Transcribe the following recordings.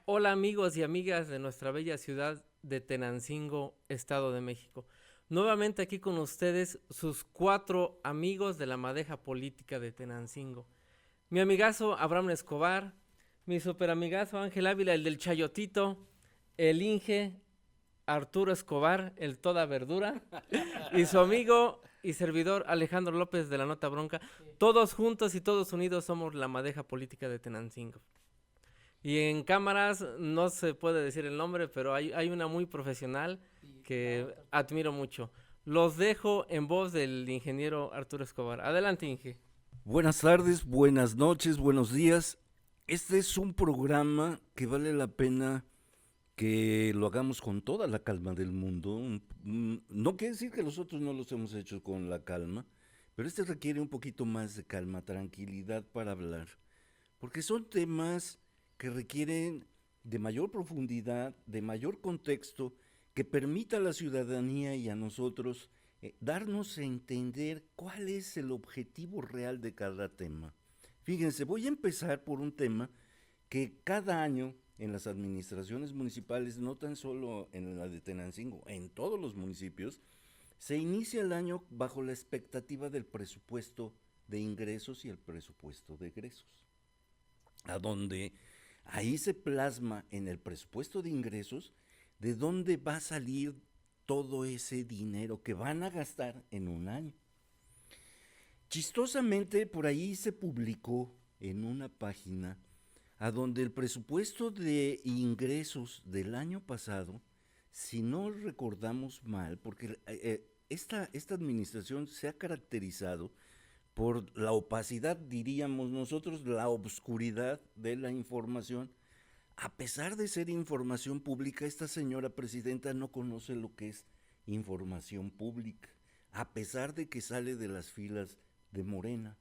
Hola amigos y amigas de nuestra bella ciudad de Tenancingo, Estado de México. Nuevamente aquí con ustedes sus cuatro amigos de la madeja política de Tenancingo. Mi amigazo Abraham Escobar, mi superamigazo Ángel Ávila, el del Chayotito, el Inge Arturo Escobar, el Toda Verdura, y su amigo y servidor Alejandro López de la Nota Bronca. Todos juntos y todos unidos somos la madeja política de Tenancingo. Y en cámaras no se puede decir el nombre, pero hay una muy profesional que admiro mucho. Los dejo en voz del ingeniero Arturo Escobar. Adelante, Inge. Buenas tardes, buenas noches, buenos días. Este es un programa que vale la pena que lo hagamos con toda la calma del mundo. No quiere decir que los otros no los hemos hecho con la calma, pero este requiere un poquito más de calma, tranquilidad para hablar, porque son temas que requieren de mayor profundidad, de mayor contexto, que permita a la ciudadanía y a nosotros darnos a entender cuál es el objetivo real de cada tema. Fíjense, voy a empezar por un tema que cada año en las administraciones municipales, no tan solo en la de Tenancingo, en todos los municipios, se inicia el año bajo la expectativa del presupuesto de ingresos y el presupuesto de egresos, a donde ahí se plasma en el presupuesto de ingresos de dónde va a salir todo ese dinero que van a gastar en un año. Chistosamente, por ahí se publicó en una página a donde el presupuesto de ingresos del año pasado, si no recordamos mal, porque esta administración se ha caracterizado por la opacidad, diríamos nosotros, la obscuridad de la información. A pesar de ser información pública, esta señora presidenta no conoce lo que es información pública, a pesar de que sale de las filas de Morena,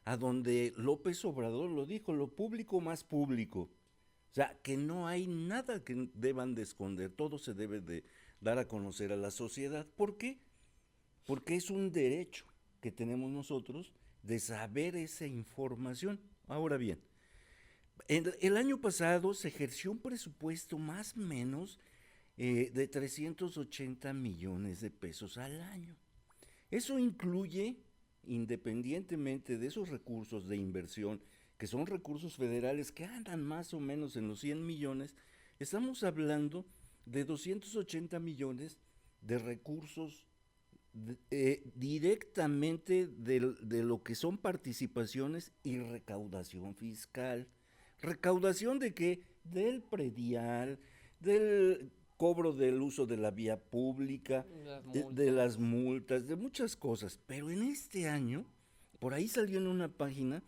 a donde López Obrador lo dijo, lo público más público. O sea, que no hay nada que deban de esconder, todo se debe de dar a conocer a la sociedad. ¿Por qué? Porque es un derecho que tenemos nosotros de saber esa información. Ahora bien, el año pasado se ejerció un presupuesto más o menos de 380 millones de pesos al año. Eso incluye, independientemente de esos recursos de inversión, que son recursos federales que andan más o menos en los 100 millones, estamos hablando de 280 millones de recursos directamente de lo que son participaciones y recaudación fiscal. ¿Recaudación de qué? Del predial, del cobro del uso de la vía pública, Las de multas. las multas, de muchas cosas. Pero en este año, por ahí salió en una página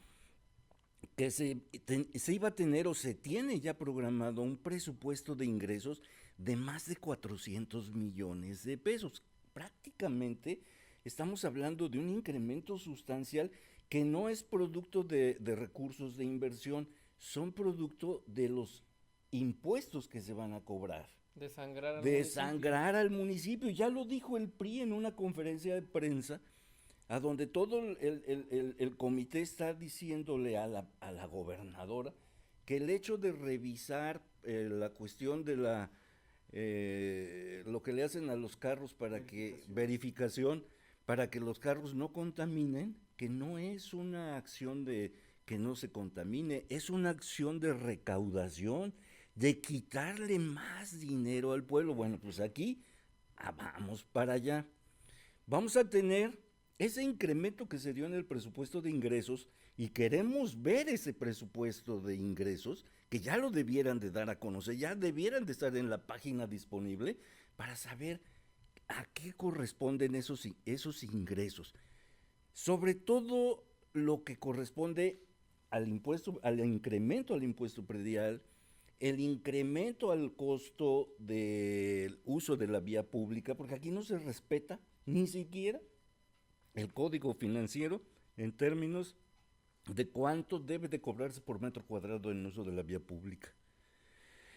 que se iba a tener o se tiene ya programado un presupuesto de ingresos de más de 400 millones de pesos. Prácticamente estamos hablando de un incremento sustancial que no es producto de recursos de inversión, son producto de los impuestos que se van a cobrar. Desangrar al municipio. Desangrar al municipio, ya lo dijo el PRI en una conferencia de prensa, a donde todo el comité está diciéndole a la gobernadora que el hecho de revisar la cuestión de lo que le hacen a los carros para que, verificación, para que los carros no contaminen, que no es una acción de que no se contamine, es una acción de recaudación, de quitarle más dinero al pueblo. Bueno, pues aquí vamos para allá. Vamos a tener ese incremento que se dio en el presupuesto de ingresos y queremos ver ese presupuesto de ingresos que ya lo debieran de dar a conocer, ya debieran de estar en la página disponible para saber a qué corresponden esos ingresos. Sobre todo lo que corresponde al impuesto, al incremento al impuesto predial, el incremento al costo del uso de la vía pública, porque aquí no se respeta ni siquiera el código financiero en términos de cuánto debe de cobrarse por metro cuadrado en uso de la vía pública.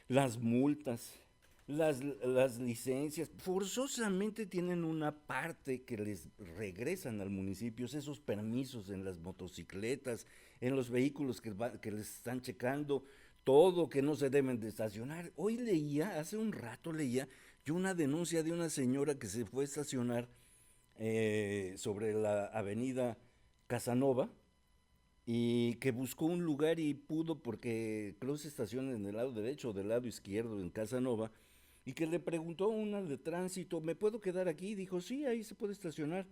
Las multas, las licencias, forzosamente tienen una parte que les regresan al municipio, esos permisos en las motocicletas, en los vehículos que les están checando, todo que no se deben de estacionar. Hoy leía, hace un rato leía, yo una denuncia de una señora que se fue a estacionar sobre la avenida Casanova y que buscó un lugar y pudo porque creo que se estaciona en el lado derecho o del lado izquierdo en Casanova y que le preguntó a una de tránsito, ¿me puedo quedar aquí? Dijo, sí, ahí se puede estacionar,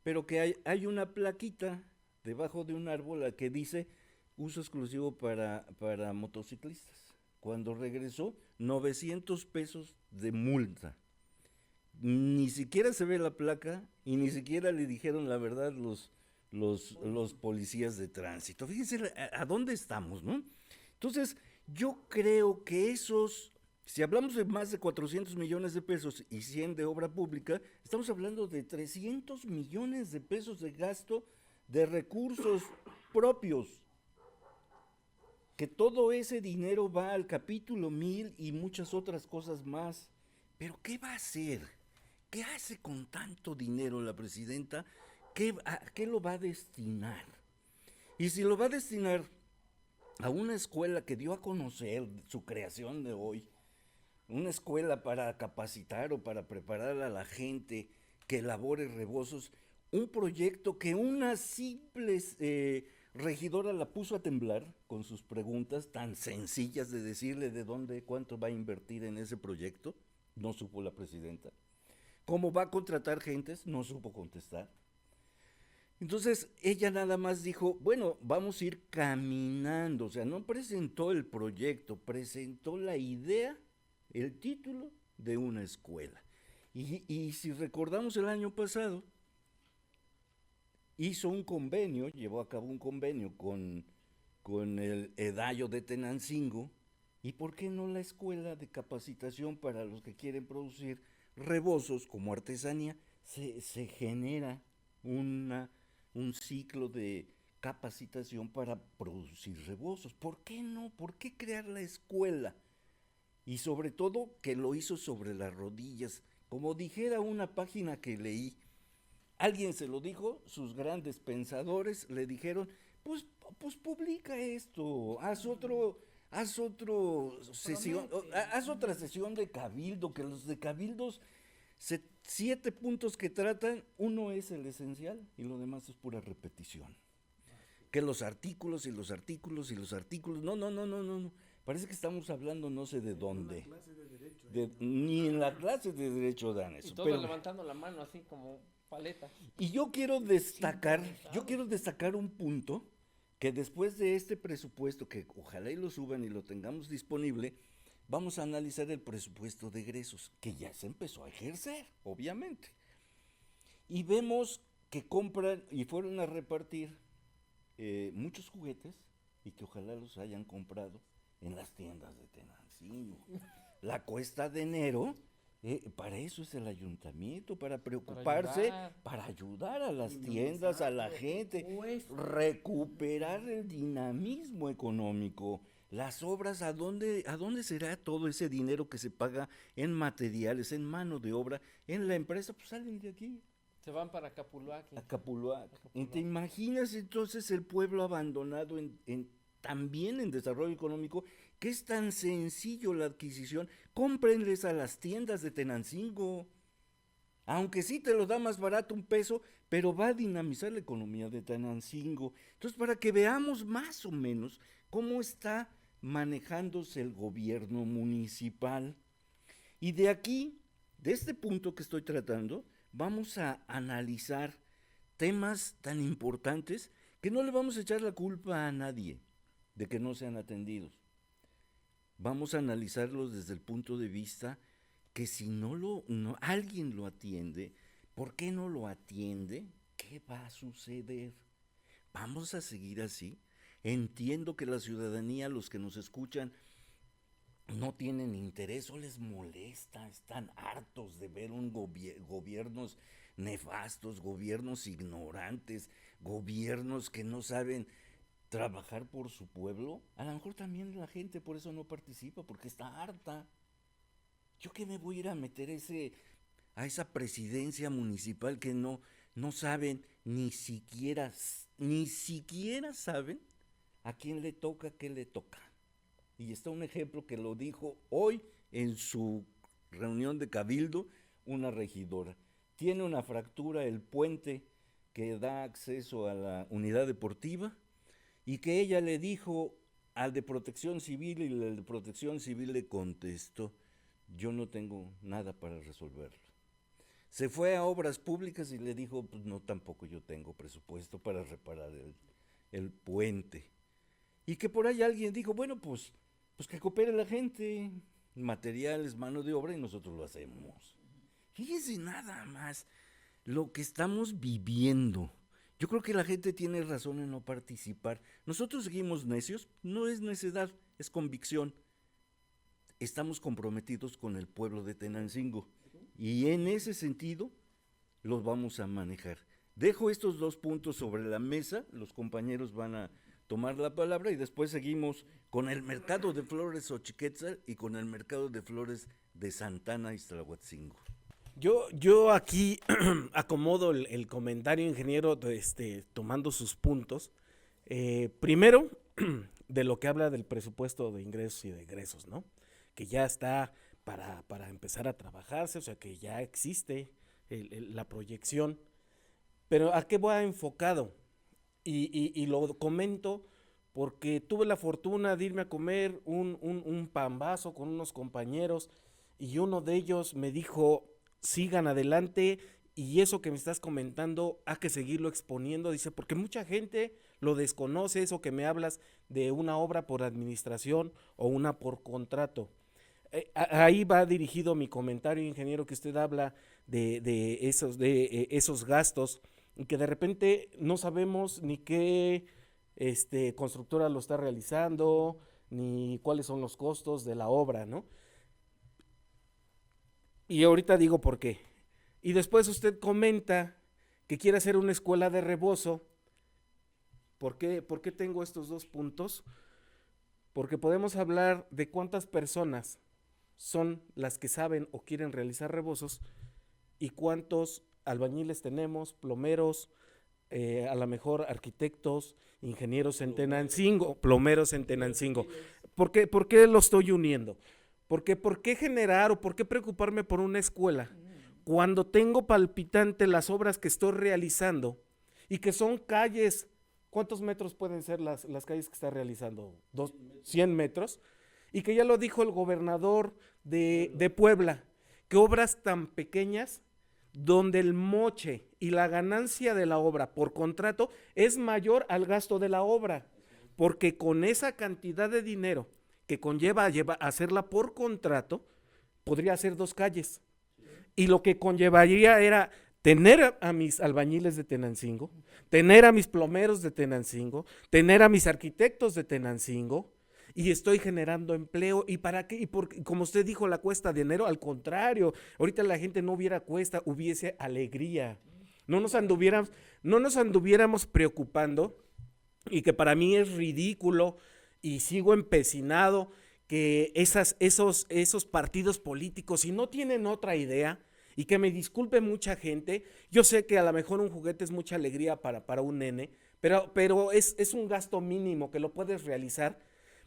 pero que hay una plaquita debajo de un árbol que dice uso exclusivo para motociclistas. Cuando regresó, 900 pesos de multa. Ni siquiera se ve la placa y ni siquiera le dijeron la verdad los policías de tránsito. Fíjense a dónde estamos, ¿no? Entonces, yo creo que si hablamos de más de 400 millones de pesos y 100 de obra pública, estamos hablando de 300 millones de pesos de gasto de recursos propios, que todo ese dinero va al capítulo 1000 y muchas otras cosas más. Pero ¿qué va a hacer? ¿Qué hace con tanto dinero la presidenta? ¿A qué lo va a destinar? Y si lo va a destinar a una escuela que dio a conocer su creación de hoy, una escuela para capacitar o para preparar a la gente que elabore rebozos, un proyecto que una simple regidora la puso a temblar con sus preguntas tan sencillas de decirle de dónde, cuánto va a invertir en ese proyecto, no supo la presidenta. ¿Cómo va a contratar gentes? No supo contestar. Entonces ella nada más dijo, bueno, vamos a ir caminando, o sea, no presentó el proyecto, presentó la idea, el título de una escuela. Y si recordamos el año pasado, hizo un convenio, llevó a cabo un convenio con el Edallo de Tenancingo, y ¿por qué no la escuela de capacitación para los que quieren producir rebozos como artesanía? Se genera un ciclo de capacitación para producir rebozos. ¿Por qué no? ¿Por qué crear la escuela? Y sobre todo que lo hizo sobre las rodillas. Como dijera una página que leí, alguien se lo dijo, sus grandes pensadores le dijeron, pues publica esto, haz otra sesión de cabildo, que los de cabildos, 7 puntos que tratan, uno es el esencial y lo demás es pura repetición. Que los artículos y los artículos y los artículos, no. Parece que estamos hablando no sé de dónde. Ni en la clase de derecho dan eso. Y todos levantando la mano así como paleta. Y yo quiero destacar un punto que después de este presupuesto, que ojalá y lo suban y lo tengamos disponible, vamos a analizar el presupuesto de egresos, que ya se empezó a ejercer, obviamente. Y vemos que compran y fueron a repartir muchos juguetes y que ojalá los hayan comprado en las tiendas de Tenancingo. La cuesta de enero, para eso es el ayuntamiento, para preocuparse, para ayudar a las tiendas, a la gente, recuperar el dinamismo económico. Las obras, ¿a dónde será todo ese dinero que se paga en materiales, en mano de obra, en la empresa? Pues salen de aquí. Se van para Capuluac. ¿Y te imaginas entonces el pueblo abandonado también en desarrollo económico, que es tan sencillo la adquisición? Cómprenles a las tiendas de Tenancingo, aunque sí te lo da más barato, $1, pero va a dinamizar la economía de Tenancingo. Entonces, para que veamos más o menos cómo está manejándose el gobierno municipal. Y de aquí, de este punto que estoy tratando, vamos a analizar temas tan importantes que no le vamos a echar la culpa a nadie de que no sean atendidos. Vamos a analizarlos desde el punto de vista que si alguien lo atiende, ¿por qué no lo atiende? ¿Qué va a suceder? ¿Vamos a seguir así? Entiendo que la ciudadanía, los que nos escuchan, no tienen interés o les molesta, están hartos de ver gobiernos nefastos, gobiernos ignorantes, gobiernos que no saben trabajar por su pueblo. A lo mejor también la gente por eso no participa, porque está harta. ¿Yo qué me voy a ir a meter a esa presidencia municipal que no saben ni siquiera saben a quién le toca, qué le toca? Y está un ejemplo que lo dijo hoy en su reunión de cabildo una regidora. Tiene una fractura el puente que da acceso a la unidad deportiva y que ella le dijo al de Protección Civil y el de Protección Civil le contestó, yo no tengo nada para resolverlo. Se fue a Obras Públicas y le dijo, pues no, tampoco yo tengo presupuesto para reparar el puente. Y que por ahí alguien dijo, bueno, pues que coopere la gente, materiales, mano de obra y nosotros lo hacemos. Fíjense nada más lo que estamos viviendo. Yo creo que la gente tiene razón en no participar. Nosotros seguimos necios, no es necedad, es convicción. Estamos comprometidos con el pueblo de Tenancingo y en ese sentido los vamos a manejar. Dejo estos 2 puntos sobre la mesa, los compañeros van a tomar la palabra y después seguimos con el mercado de flores Xochiquétzal y con el mercado de flores de Santana y Iztahuatzingo. Yo aquí acomodo el comentario, ingeniero, tomando sus puntos. Primero, de lo que habla del presupuesto de ingresos y de egresos, ¿no? Que ya está para empezar a trabajarse, o sea, que ya existe la proyección. Pero ¿a qué va enfocado? Y lo comento porque tuve la fortuna de irme a comer un pambazo con unos compañeros y uno de ellos me dijo, sigan adelante y eso que me estás comentando hay que seguirlo exponiendo, dice, porque mucha gente lo desconoce, eso que me hablas de una obra por administración o una por contrato. Ahí va dirigido mi comentario, ingeniero, que usted habla de esos gastos y que de repente no sabemos ni qué constructora lo está realizando, ni cuáles son los costos de la obra, ¿no? Y ahorita digo por qué. Y después usted comenta que quiere hacer una escuela de rebozo. ¿Por qué tengo estos 2 puntos? Porque podemos hablar de cuántas personas son las que saben o quieren realizar rebozos y cuántos albañiles tenemos, plomeros, a lo mejor arquitectos, ingenieros en Tenancingo, plomeros en Tenancingo. ¿Por qué lo estoy uniendo? Porque ¿por qué generar o por qué preocuparme por una escuela cuando tengo palpitante las obras que estoy realizando y que son calles? ¿Cuántos metros pueden ser las calles que está realizando? 100 metros. Y que ya lo dijo el gobernador de Puebla, que obras tan pequeñas donde el moche y la ganancia de la obra por contrato es mayor al gasto de la obra, porque con esa cantidad de dinero que conlleva hacerla por contrato, podría hacer 2 calles. Y lo que conllevaría era tener a mis albañiles de Tenancingo, tener a mis plomeros de Tenancingo, tener a mis arquitectos de Tenancingo, y estoy generando empleo. ¿Y para qué? Y como usted dijo, la cuesta de enero, al contrario, ahorita la gente no hubiera cuesta, hubiese alegría. No nos anduviéramos preocupando, y que para mí es ridículo, y sigo empecinado, que esos partidos políticos, si no tienen otra idea, y que me disculpe mucha gente, yo sé que a lo mejor un juguete es mucha alegría para un nene, pero es un gasto mínimo que lo puedes realizar,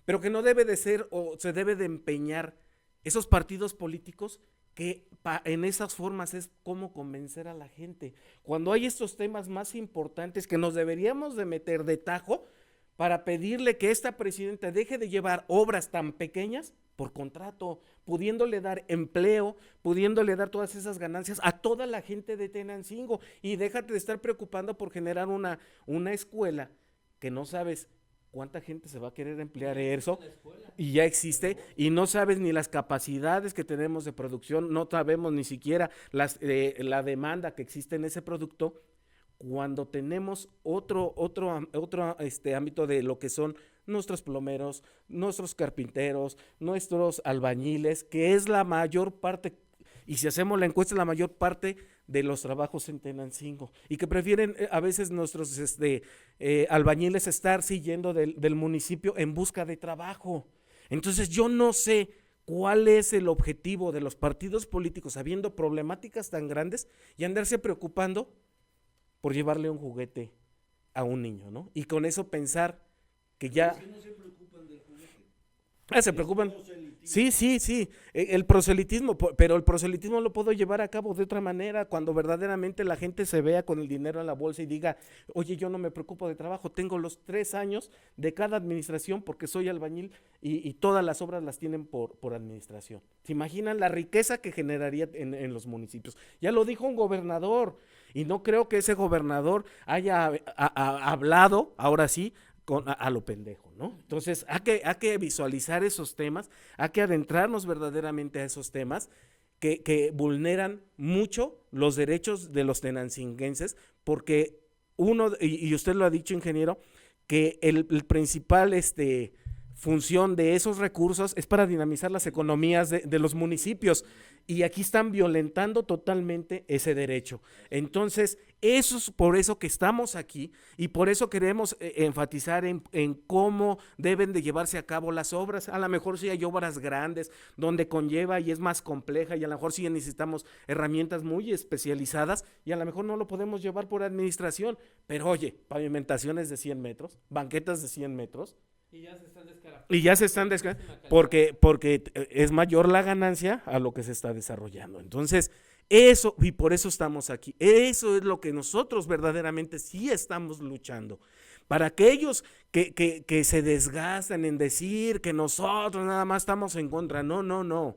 pero que no debe de ser o se debe de empeñar esos partidos políticos que en esas formas es cómo convencer a la gente. Cuando hay estos temas más importantes que nos deberíamos de meter de tajo para pedirle que esta presidenta deje de llevar obras tan pequeñas por contrato, pudiéndole dar empleo, pudiéndole dar todas esas ganancias a toda la gente de Tenancingo, y déjate de estar preocupando por generar una escuela que no sabes cuánta gente se va a querer emplear eso, y ya existe, y no sabes ni las capacidades que tenemos de producción, no sabemos ni siquiera la demanda que existe en ese producto, cuando tenemos otro ámbito de lo que son nuestros plomeros, nuestros carpinteros, nuestros albañiles, que es la mayor parte, y si hacemos la encuesta, la mayor parte de los trabajos en Tenancingo, y que prefieren a veces nuestros albañiles estar siguiendo del municipio en busca de trabajo. Entonces yo no sé cuál es el objetivo de los partidos políticos, habiendo problemáticas tan grandes, y andarse preocupando por llevarle un juguete a un niño, ¿no? Y con eso pensar que ya... ¿Por qué no se preocupan del juguete? Se preocupan. Sí, sí, sí, el proselitismo, pero el proselitismo lo puedo llevar a cabo de otra manera, cuando verdaderamente la gente se vea con el dinero en la bolsa y diga, oye, yo no me preocupo de trabajo, tengo los 3 años de cada administración porque soy albañil y todas las obras las tienen por administración. ¿Se imaginan la riqueza que generaría en los municipios? Ya lo dijo un gobernador y no creo que ese gobernador haya hablado, ahora sí, a lo pendejo, ¿no? Entonces, hay que visualizar esos temas, hay que adentrarnos verdaderamente a esos temas que vulneran mucho los derechos de los tenancinguenses, porque y usted lo ha dicho, ingeniero, que el principal función de esos recursos es para dinamizar las economías de los municipios, y aquí están violentando totalmente ese derecho. Entonces, eso es por eso que estamos aquí y por eso queremos enfatizar en cómo deben de llevarse a cabo las obras. A lo mejor sí hay obras grandes donde conlleva y es más compleja, y a lo mejor sí necesitamos herramientas muy especializadas y a lo mejor no lo podemos llevar por administración, pero oye, pavimentaciones de 100 metros, banquetas de 100 metros, y ya se están descarapelando. y ya se están porque es mayor la ganancia a lo que se está desarrollando. Entonces, eso, y por eso estamos aquí. Eso es lo que nosotros verdaderamente sí estamos luchando. Para aquellos que se desgastan en decir que nosotros nada más estamos en contra. No, no, no.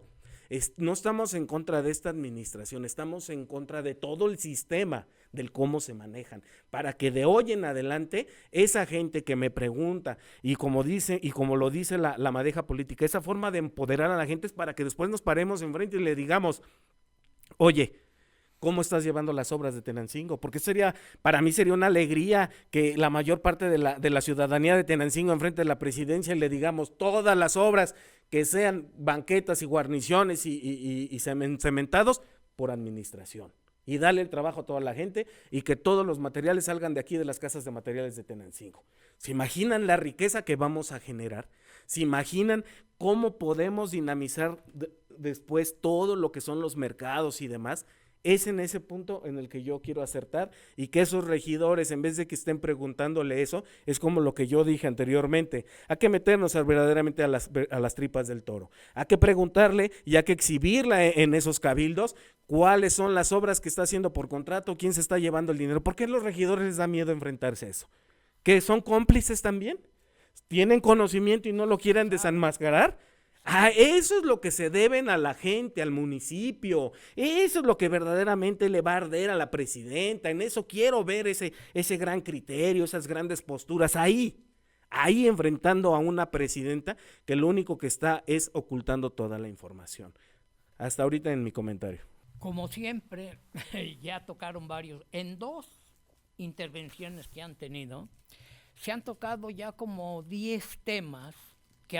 No estamos en contra de esta administración, estamos en contra de todo el sistema, del cómo se manejan, para que de hoy en adelante esa gente que me pregunta, y como lo dice la madeja política, esa forma de empoderar a la gente es para que después nos paremos enfrente y le digamos, oye, ¿cómo estás llevando las obras de Tenancingo? Porque para mí sería una alegría que la mayor parte de la ciudadanía de Tenancingo enfrente de la presidencia le digamos todas las obras que sean banquetas y guarniciones y cementados por administración. Y darle el trabajo a toda la gente y que todos los materiales salgan de aquí de las casas de materiales de Tenancingo. ¿Se imaginan la riqueza que vamos a generar? ¿Se imaginan cómo podemos dinamizar después todo lo que son los mercados y demás? Es en ese punto en el que yo quiero acertar, y que esos regidores, en vez de que estén preguntándole eso, es como lo que yo dije anteriormente, hay que meternos verdaderamente a las tripas del toro, hay que preguntarle y hay que exhibirla en esos cabildos cuáles son las obras que está haciendo por contrato, quién se está llevando el dinero. ¿Por qué a los regidores les da miedo enfrentarse a eso? ¿Que son cómplices también? ¿Tienen conocimiento y no lo quieren desenmascarar? Eso es lo que se deben a la gente, al municipio. Eso es lo que verdaderamente le va a arder a la presidenta. En eso quiero ver ese gran criterio, esas grandes posturas ahí enfrentando a una presidenta que lo único que está es ocultando toda la información. Hasta ahorita en mi comentario. Como siempre, ya tocaron varios. En 2 intervenciones que han tenido, se han tocado ya como 10 temas que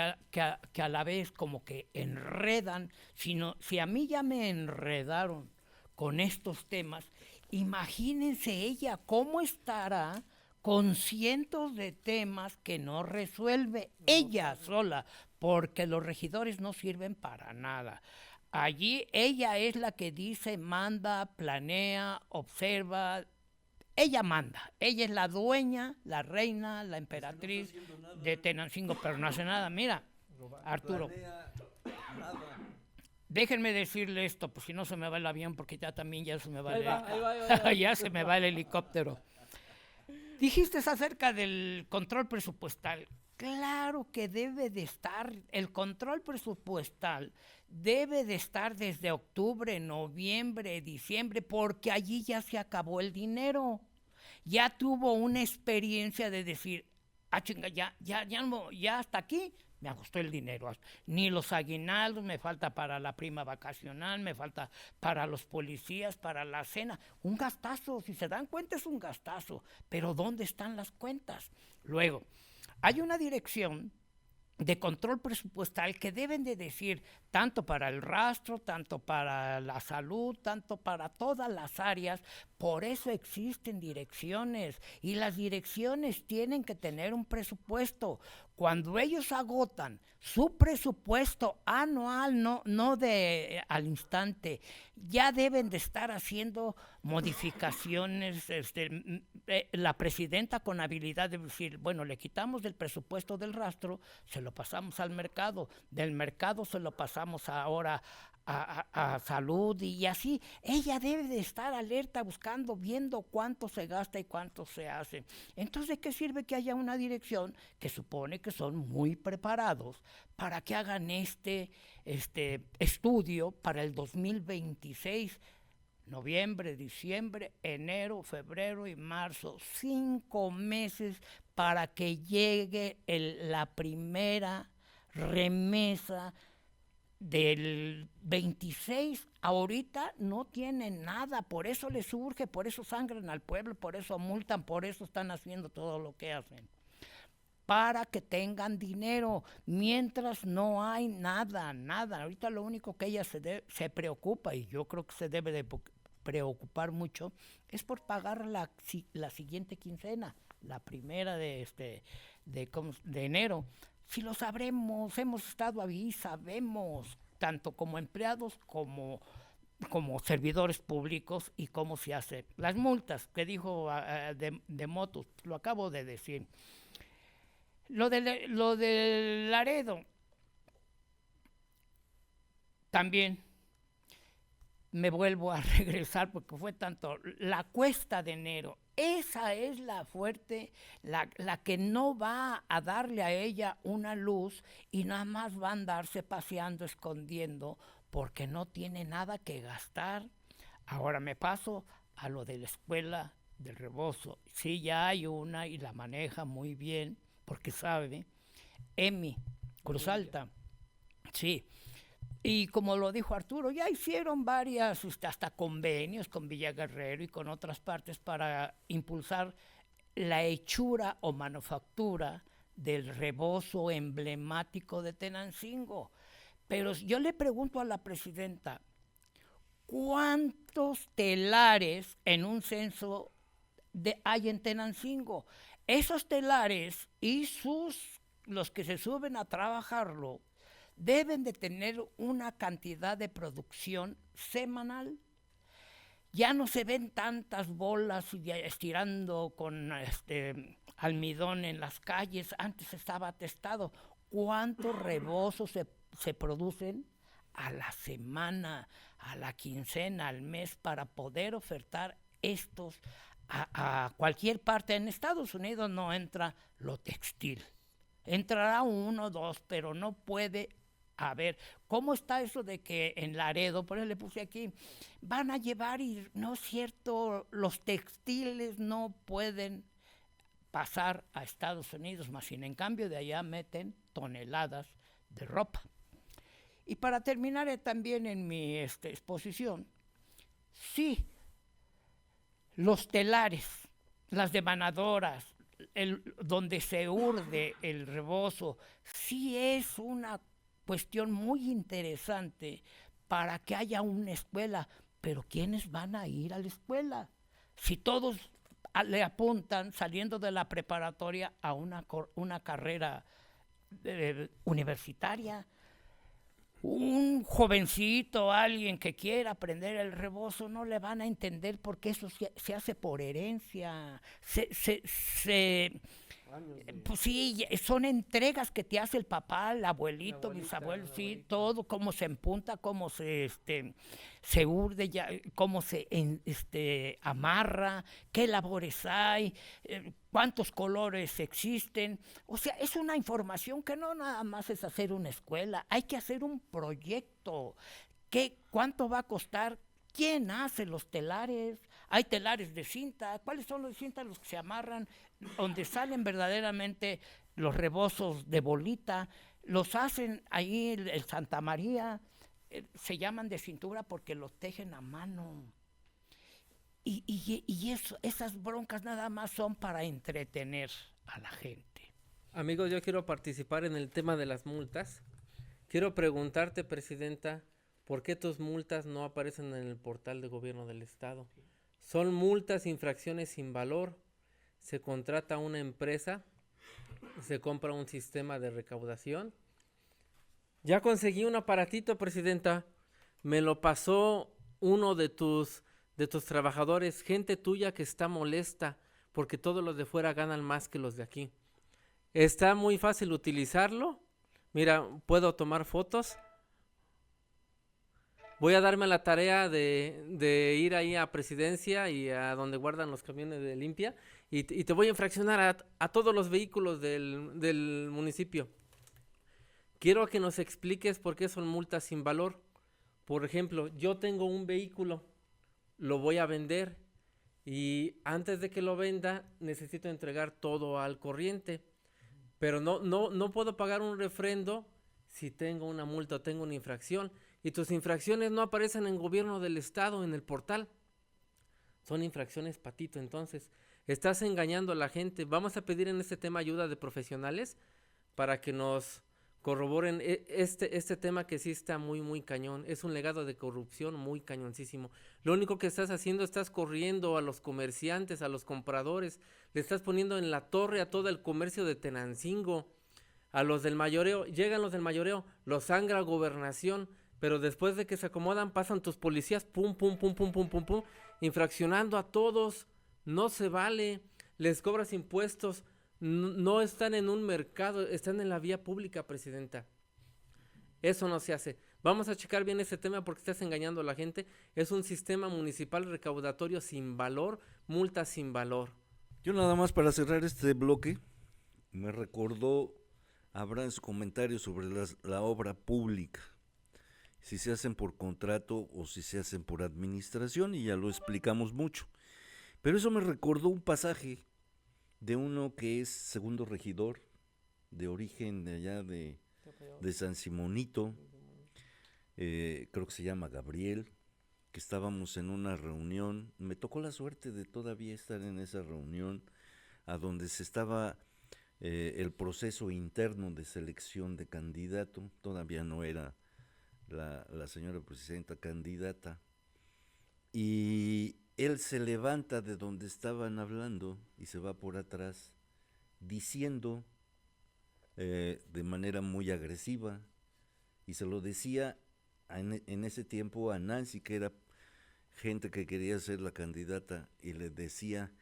a la vez como que enredan. Si a mí ya me enredaron con estos temas, imagínense ella cómo estará con cientos de temas que no resuelve ella sola, porque los regidores no sirven para nada. Allí ella es la que dice, manda, planea, observa. Ella manda, ella es la dueña, la reina, la emperatriz de Tenancingo, pero no hace nada. Mira, Arturo, déjenme decirle esto, pues si no se me va el avión, porque ya se me va, ya se me va el helicóptero. Dijiste acerca del control presupuestal. Claro que debe de estar, el control presupuestal debe de estar desde octubre, noviembre, diciembre, porque allí ya se acabó el dinero. Ya tuvo una experiencia de decir, chinga, ya hasta aquí me ajustó el dinero. Ni los aguinaldos, me falta para la prima vacacional, me falta para los policías, para la cena. Un gastazo, si se dan cuenta es un gastazo, pero ¿dónde están las cuentas? Luego, hay una dirección de control presupuestal que deben de decir tanto para el rastro, tanto para la salud, tanto para todas las áreas. Por eso existen direcciones, y las direcciones tienen que tener un presupuesto. Cuando ellos agotan su presupuesto anual, no al instante, ya deben de estar haciendo modificaciones, la presidenta con habilidad de decir, bueno, le quitamos del presupuesto del rastro, se lo pasamos al mercado, del mercado se lo pasamos ahora a salud, y así. Ella debe de estar alerta, buscando, viendo cuánto se gasta y cuánto se hace. Entonces, ¿de qué sirve que haya una dirección que supone que son muy preparados para que hagan este estudio para el 2026? Noviembre, diciembre, enero, febrero y marzo, 5 meses para que llegue la primera remesa del 26. Ahorita no tienen nada, por eso les surge, por eso sangran al pueblo, por eso multan, por eso están haciendo todo lo que hacen, para que tengan dinero, mientras no hay nada. Ahorita lo único que ella se preocupa, y yo creo que se debe de preocupar mucho, es por pagar la siguiente quincena, la primera de enero. Si lo sabremos, hemos estado ahí, sabemos, tanto como empleados como servidores públicos, y cómo se hace. Las multas que dijo de motos, lo acabo de decir. Lo de Laredo, también me vuelvo a regresar porque fue tanto. La cuesta de enero, esa es la fuerte, la que no va a darle a ella una luz, y nada más va a andarse paseando, escondiendo, porque no tiene nada que gastar. Ahora me paso a lo de la escuela del Rebozo. Sí, ya hay una y la maneja muy bien, porque sabe. Emi, Cruz Alta, sí. Y como lo dijo Arturo, ya hicieron varias, hasta convenios con Villa Guerrero y con otras partes para impulsar la hechura o manufactura del rebozo emblemático de Tenancingo. Pero yo le pregunto a la presidenta, ¿cuántos telares en un censo hay en Tenancingo? Esos telares y los que se suben a trabajarlo deben de tener una cantidad de producción semanal. Ya no se ven tantas bolas estirando con almidón en las calles. Antes estaba atestado. ¿Cuántos rebozos se producen a la semana, a la quincena, al mes, para poder ofertar estos a cualquier parte? En Estados Unidos no entra lo textil. Entrará 1 o 2, pero no puede. A ver, ¿cómo está eso de que en Laredo, por eso le puse aquí, van a llevar, y no es cierto, los textiles no pueden pasar a Estados Unidos, más sin en cambio de allá meten toneladas de ropa? Y para terminar también en mi exposición, sí, los telares, las demanadoras, donde se urde el rebozo, sí es una cuestión muy interesante para que haya una escuela. Pero ¿quiénes van a ir a la escuela? Si todos le apuntan, saliendo de la preparatoria, a una carrera universitaria. Un jovencito, alguien que quiera aprender el rebozo, no le van a entender, porque eso se hace por herencia. Pues sí, son entregas que te hace el papá, el abuelito, bisabuelo, sí, todo, cómo se empunta, cómo se urde, ya, cómo se amarra, qué labores hay, cuántos colores existen. O sea, es una información que no nada más es hacer una escuela, hay que hacer un proyecto. ¿Cuánto va a costar? ¿Quién hace los telares? Hay telares de cinta. ¿Cuáles son los de cinta? Los que se amarran, donde salen verdaderamente los rebozos de bolita. Los hacen ahí el Santa María. Se llaman de cintura porque los tejen a mano. Y esas broncas nada más son para entretener a la gente. Amigos, yo quiero participar en el tema de las multas. Quiero preguntarte, Presidenta, ¿por qué tus multas no aparecen en el portal de gobierno del estado? Son multas, infracciones sin valor. Se contrata una empresa, se compra un sistema de recaudación. Ya conseguí un aparatito, Presidenta. Me lo pasó uno de tus de tus trabajadores, gente tuya que está molesta porque todos los de fuera ganan más que los de aquí. Está muy fácil utilizarlo. Mira, puedo tomar fotos. Voy a darme la tarea de ir ahí a Presidencia y a donde guardan los camiones de limpia y te voy a infraccionar a todos los vehículos del municipio. Quiero que nos expliques por qué son multas sin valor. Por ejemplo, yo tengo un vehículo, lo voy a vender y antes de que lo venda necesito entregar todo al corriente, pero no puedo pagar un refrendo si tengo una multa o tengo una infracción. Y tus infracciones no aparecen en gobierno del estado, en el portal. Son infracciones patito, entonces estás engañando a la gente. Vamos a pedir en este tema ayuda de profesionales para que nos corroboren este tema que sí está muy cañón. Es un legado de corrupción muy cañoncísimo. Lo único que estás haciendo, estás corriendo a los comerciantes, a los compradores, le estás poniendo en la torre a todo el comercio de Tenancingo, a los del mayoreo. Llegan los del mayoreo, los sangra Gobernación, pero después de que se acomodan pasan tus policías, pum, infraccionando a todos. No se vale, les cobras impuestos, no están en un mercado, están en la vía pública, presidenta. Eso no se hace. Vamos a checar bien ese tema porque estás engañando a la gente. Es un sistema municipal recaudatorio sin valor, multas sin valor. Yo nada más para cerrar este bloque, me recordó Abraham su comentario sobre la obra pública. Si se hacen por contrato o si se hacen por administración, y ya lo explicamos mucho. Pero eso me recordó un pasaje de uno que es segundo regidor, de origen de allá de San Simonito, creo que se llama Gabriel, que estábamos en una reunión, me tocó la suerte de todavía estar en esa reunión, a donde se estaba el proceso interno de selección de candidato, todavía no era la señora presidenta candidata, y él se levanta de donde estaban hablando y se va por atrás diciendo de manera muy agresiva, y se lo decía en ese tiempo a Nancy, que era gente que quería ser la candidata, y le decía: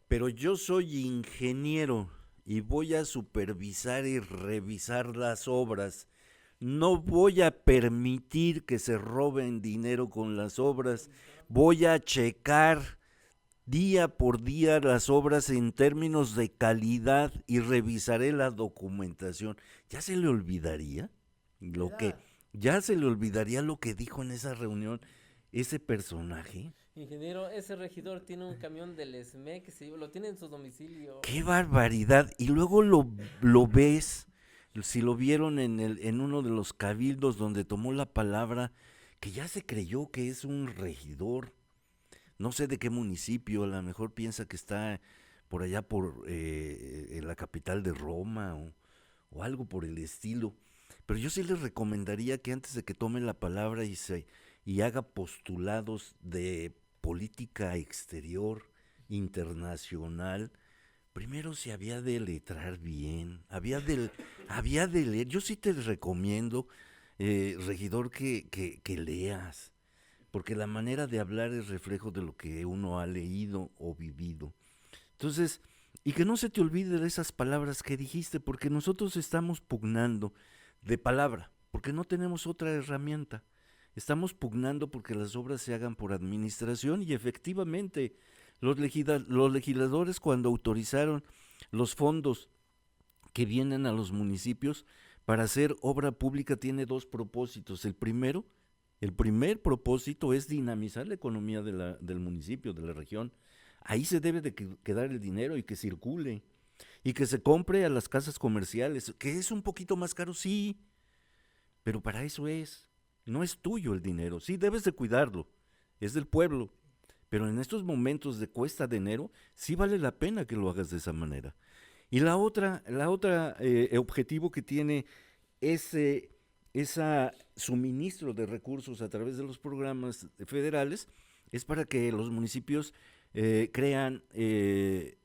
pero yo soy ingeniero y voy a supervisar y revisar las obras. No voy a permitir que se roben dinero con las obras. Voy a checar día por día las obras en términos de calidad y revisaré la documentación. ¿Ya se le olvidaría lo que dijo en esa reunión ese personaje? Ingeniero, ese regidor tiene un camión del SME que lo tiene en su domicilio. ¡Qué barbaridad! Y luego lo ves, si lo vieron en uno de los cabildos donde tomó la palabra, que ya se creyó que es un regidor, no sé de qué municipio, a lo mejor piensa que está por allá en la capital de Roma o algo por el estilo. Pero yo sí les recomendaría que antes de que tome la palabra y haga postulados de política exterior, internacional, primero se había de letrar bien, había de leer. Yo sí te recomiendo, regidor, que leas, porque la manera de hablar es reflejo de lo que uno ha leído o vivido. Entonces, y que no se te olvide de esas palabras que dijiste, porque nosotros estamos pugnando de palabra, porque no tenemos otra herramienta. Estamos pugnando porque las obras se hagan por administración, y efectivamente los legisladores, cuando autorizaron los fondos que vienen a los municipios para hacer obra pública, tiene dos propósitos. El primer propósito es dinamizar la economía del municipio, de la región. Ahí se debe de quedar el dinero y que circule y que se compre a las casas comerciales, que es un poquito más caro, sí, pero para eso no es tuyo el dinero. Sí, debes de cuidarlo, es del pueblo, pero en estos momentos de cuesta de enero sí vale la pena que lo hagas de esa manera. Y la otra objetivo que tiene ese suministro de recursos a través de los programas federales es para que los municipios crean, se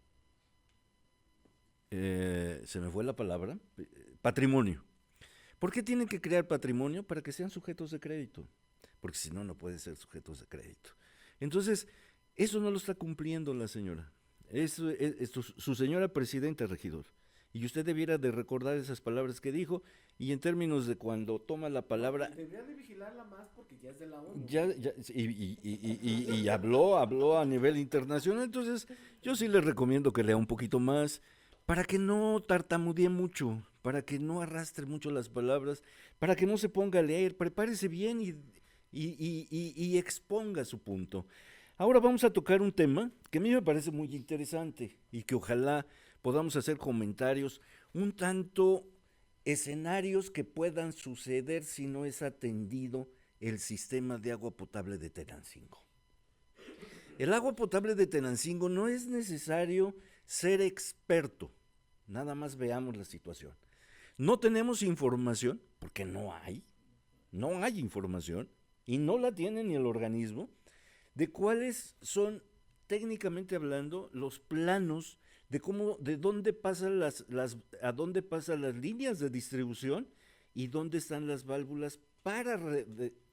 me fue la palabra, patrimonio. ¿Por qué tienen que crear patrimonio? Para que sean sujetos de crédito, porque si no, no pueden ser sujetos de crédito. Entonces, eso no lo está cumpliendo la señora. Su señora presidenta, regidor. Y usted debiera de recordar esas palabras que dijo, y en términos de cuando toma la palabra... Debería de vigilarla más porque ya es de la ONU. Y habló a nivel internacional, entonces yo sí le recomiendo que lea un poquito más, para que no tartamudee mucho, para que no arrastre mucho las palabras, para que no se ponga a leer, prepárese bien y exponga su punto. Ahora vamos a tocar un tema que a mí me parece muy interesante y que ojalá podamos hacer comentarios un tanto escenarios que puedan suceder si no es atendido el sistema de agua potable de Tenancingo. El agua potable de Tenancingo no es necesario ser experto, nada más veamos la situación. No tenemos información, porque no hay información, y no la tiene ni el organismo, de cuáles son, técnicamente hablando, los planos de dónde pasan a dónde pasan las líneas de distribución y dónde están las válvulas para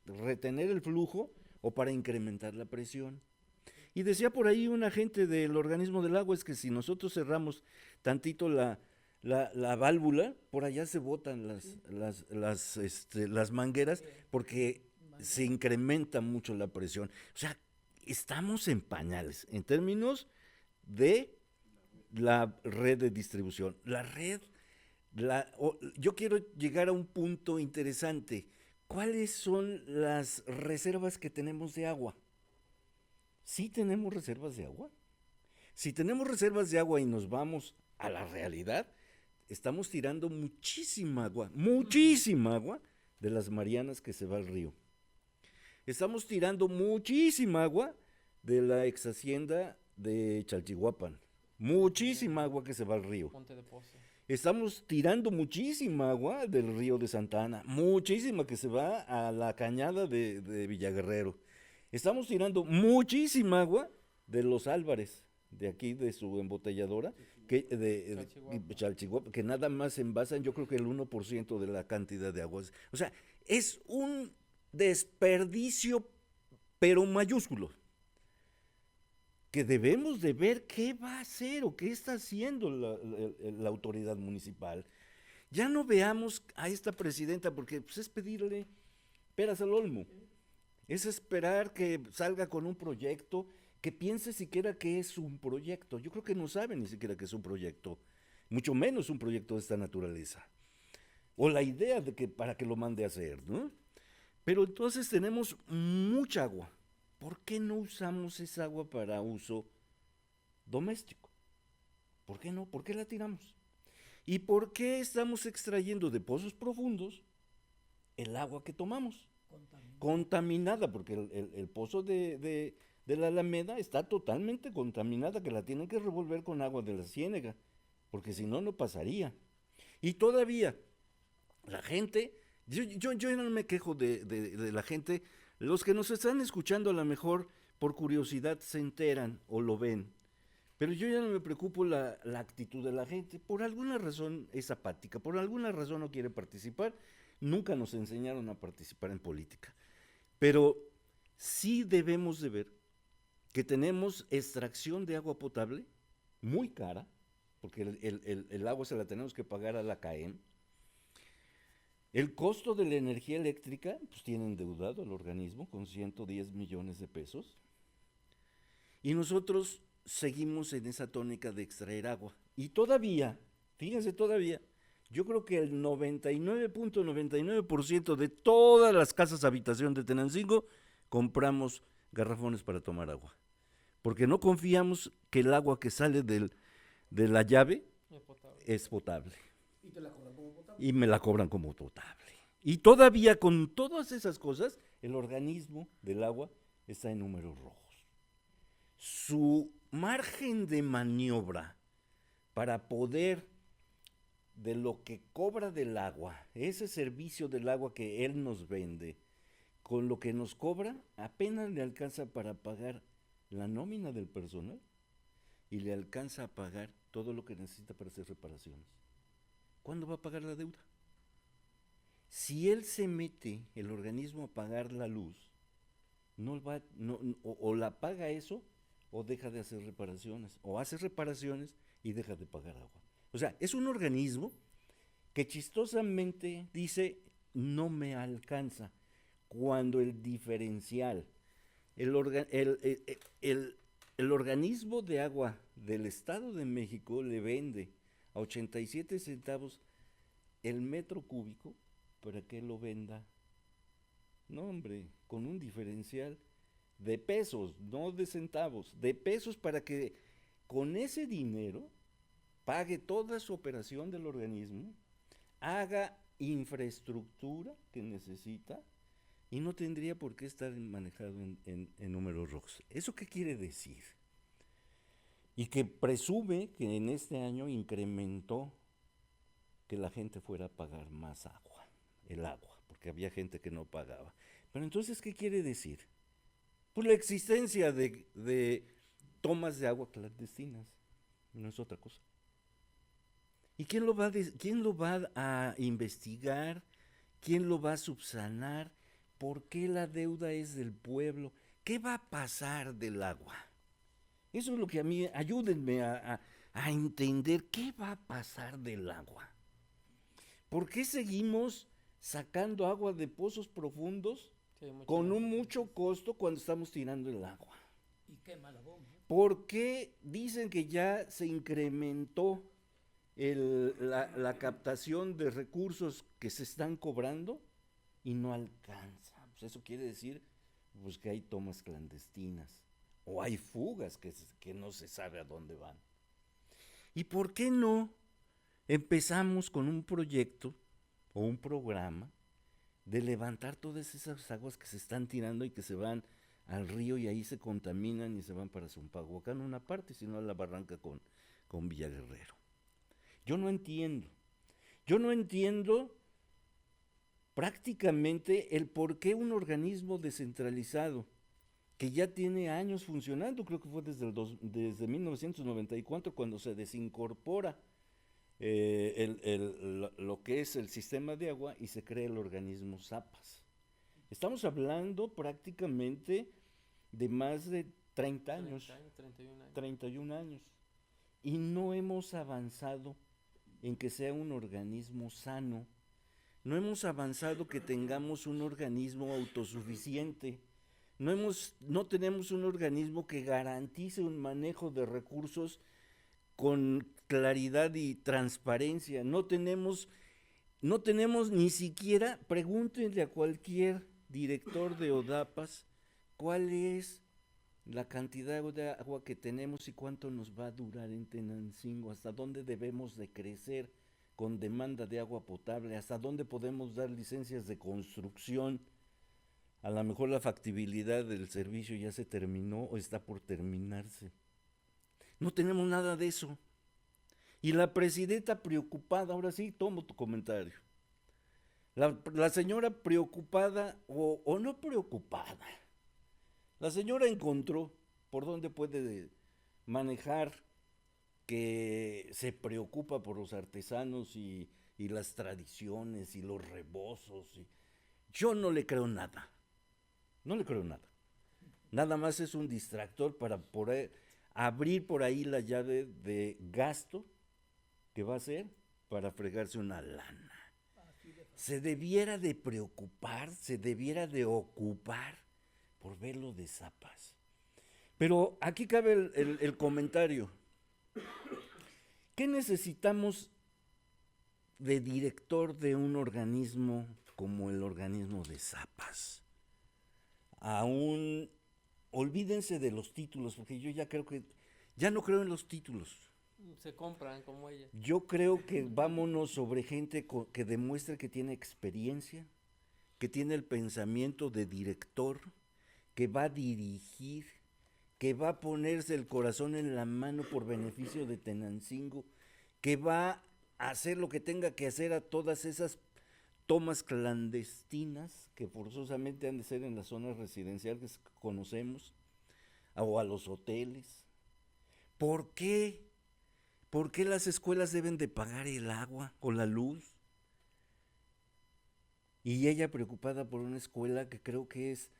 retener el flujo o para incrementar la presión. Y decía por ahí un agente del organismo del agua, es que si nosotros cerramos tantito la válvula, por allá se botan las mangueras porque se incrementa mucho la presión. O sea, estamos en pañales en términos de la red de distribución. Yo quiero llegar a un punto interesante. ¿Cuáles son las reservas que tenemos de agua? ¿Sí tenemos reservas de agua? Si tenemos reservas de agua y nos vamos a la realidad, estamos tirando muchísima agua de las Marianas que se va al río. Estamos tirando muchísima agua de la ex hacienda de Chalchihuapan. Muchísima agua que se va al río. Estamos tirando muchísima agua del río de Santa Ana, muchísima que se va a la cañada de Villaguerrero. Estamos tirando muchísima agua de los Álvarez, de aquí de su embotelladora, de Chalchihuapan, que nada más envasan yo creo que el 1% de la cantidad de agua. O sea, es un desperdicio, pero mayúsculo, que debemos de ver qué va a hacer o qué está haciendo la autoridad municipal. Ya no veamos a esta presidenta, porque pues, es pedirle peras al olmo, es esperar que salga con un proyecto, que piense siquiera que es un proyecto. Yo creo que no sabe ni siquiera que es un proyecto, mucho menos un proyecto de esta naturaleza, o la idea de que para que lo mande a hacer, ¿no? Pero entonces tenemos mucha agua. ¿Por qué no usamos esa agua para uso doméstico? ¿Por qué no? ¿Por qué la tiramos? ¿Y por qué estamos extrayendo de pozos profundos el agua que tomamos? Contaminada, porque el pozo de la Alameda está totalmente contaminada, que la tienen que revolver con agua de la Ciénega, porque si no, no pasaría. Y todavía, la gente, yo no me quejo de la gente. Los que nos están escuchando a lo mejor por curiosidad se enteran o lo ven, pero yo ya no me preocupo la actitud de la gente. Por alguna razón es apática, por alguna razón no quiere participar. Nunca nos enseñaron a participar en política, pero sí debemos de ver que tenemos extracción de agua potable muy cara, porque el agua se la tenemos que pagar a la CAEM. El costo de la energía eléctrica, pues tiene endeudado el organismo con 110 millones de pesos. Y nosotros seguimos en esa tónica de extraer agua. Y todavía, fíjense todavía, yo creo que el 99.99% de todas las casas habitación de Tenancingo compramos garrafones para tomar agua. Porque no confiamos que el agua que sale de la llave es potable. Y te la cobran como potable. Y me la cobran como potable. Y todavía con todas esas cosas, el organismo del agua está en números rojos. Su margen de maniobra para poder, de lo que cobra del agua, ese servicio del agua que él nos vende, con lo que nos cobra, apenas le alcanza para pagar la nómina del personal y le alcanza a pagar todo lo que necesita para hacer reparaciones. ¿Cuándo va a pagar la deuda? Si él se mete, el organismo, a pagar la luz, o la paga eso, o deja de hacer reparaciones, o hace reparaciones y deja de pagar agua. O sea, es un organismo que chistosamente dice, no me alcanza, cuando el diferencial, el organismo de agua del Estado de México le vende a 87 centavos el metro cúbico para que lo venda. No, hombre, con un diferencial de pesos, no de centavos, de pesos, para que con ese dinero pague toda su operación del organismo, haga infraestructura que necesita y no tendría por qué estar manejado en números rojos. ¿Eso qué quiere decir? Y que presume que en este año incrementó que la gente fuera a pagar más agua, el agua, porque había gente que no pagaba. Pero entonces, ¿qué quiere decir? Pues la existencia de tomas de agua clandestinas, no es otra cosa. ¿Y quién lo va a investigar? ¿Quién lo va a subsanar? ¿Por qué la deuda es del pueblo? ¿Qué va a pasar del agua? Eso es lo que a mí, ayúdenme a entender qué va a pasar del agua. ¿Por qué seguimos sacando agua de pozos profundos con un mucho costo cuando estamos tirando el agua? Y quema la bomba. ¿Por qué dicen que ya se incrementó la captación de recursos que se están cobrando y no alcanza? Pues eso quiere decir pues, que hay tomas clandestinas o hay fugas que no se sabe a dónde van. ¿Y por qué no empezamos con un proyecto o un programa de levantar todas esas aguas que se están tirando y que se van al río y ahí se contaminan y se van para Zompahuacán una parte, sino a la barranca con Villa Guerrero? Yo no entiendo prácticamente el por qué un organismo descentralizado que ya tiene años funcionando, creo que fue desde 1994 cuando se desincorpora lo que es el sistema de agua y se crea el organismo ZAPAS. Estamos hablando prácticamente de más de 30 años, 31 años, y no hemos avanzado en que sea un organismo sano, no hemos avanzado que tengamos un organismo autosuficiente, no tenemos un organismo que garantice un manejo de recursos con claridad y transparencia, no tenemos ni siquiera, pregúntenle a cualquier director de ODAPAS cuál es la cantidad de agua que tenemos y cuánto nos va a durar en Tenancingo, hasta dónde debemos de crecer con demanda de agua potable, hasta dónde podemos dar licencias de construcción. A lo mejor la factibilidad del servicio ya se terminó o está por terminarse. No tenemos nada de eso. Y la presidenta preocupada, ahora sí tomo tu comentario, la señora preocupada o no preocupada, la señora encontró por dónde puede manejar que se preocupa por los artesanos y las tradiciones y los rebozos. Yo no le creo nada, nada más es un distractor para abrir por ahí la llave de gasto que va a hacer para fregarse una lana. Se debiera de preocupar, se debiera de ocupar por ver lo de ZAPAS. Pero aquí cabe el comentario. ¿Qué necesitamos de director de un organismo como el organismo de ZAPAS? Olvídense de los títulos, porque yo ya no creo en los títulos. Se compran como ella. Yo creo que vámonos sobre gente que demuestre que tiene experiencia, que tiene el pensamiento de director, que va a dirigir, que va a ponerse el corazón en la mano por beneficio de Tenancingo, que va a hacer lo que tenga que hacer a todas esas tomas clandestinas que forzosamente han de ser en las zonas residenciales que conocemos, o a los hoteles. ¿Por qué? ¿Por qué las escuelas deben de pagar el agua o la luz? Y ella preocupada por una escuela que creo que es